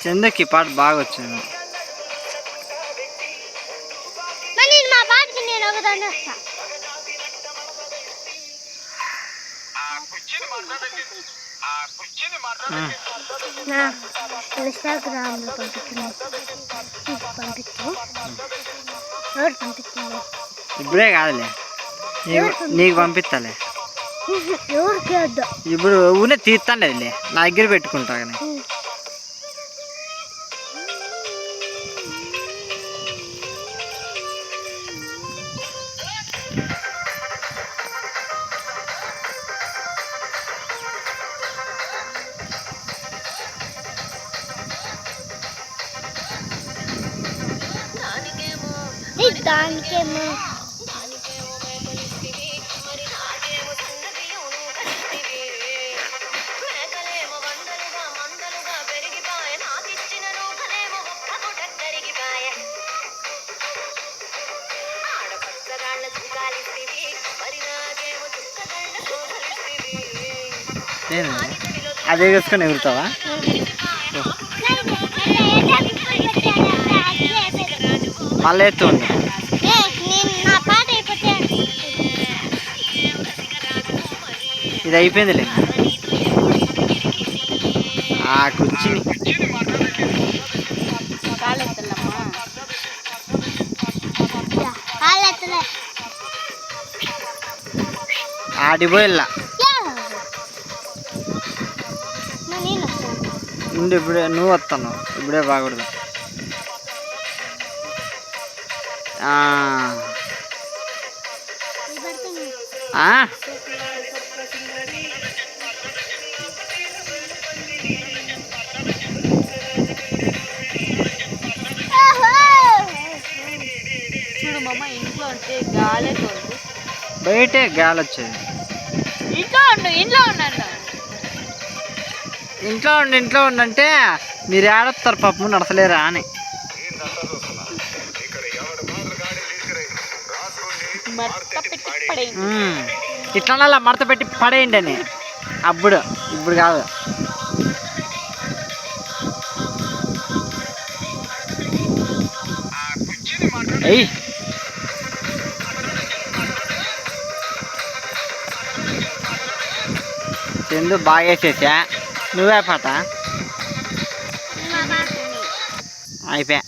చందుకి పాట బాగా వచ్చింది. మా పాటకి నేను ఒకదాన్ని వస్తా. ఇన్స్టాగ్రామ్లో పంపిస్తాను. ఇప్పుడే కాదులే, నీకు పంపిస్తాలే. ఎవరికి వద్దు, ఇప్పుడు ఊనే తీస్తానులేదులే, నా దగ్గర పెట్టుకుంటా. కానీ దానికేమో అదే వేసుకొని ఎగురుతావా? మళ్ళీ ఎత్తుంది. ఇది అయిపోయిందిలే. కూర్చుని ఆడిపోయిల్లా ఉండి. ఇప్పుడే నువ్వు వస్తున్నావు, ఇప్పుడే బాగూడదు. చూడు మామ, ఇంట్లో ఉంటే గాలే తోడు, బయటే గాలి వచ్చేది. ఇంట్లో ఉండంటే మీరు ఏడొస్తారు పాపము, నడసలేరా అని. ఇట్లా మడత పెట్టి పడేయండి అని. ఇప్పుడు కాదు. అయ్యి చందు బాగా వేసేసా. నువ్వే పాట అయిపోయా.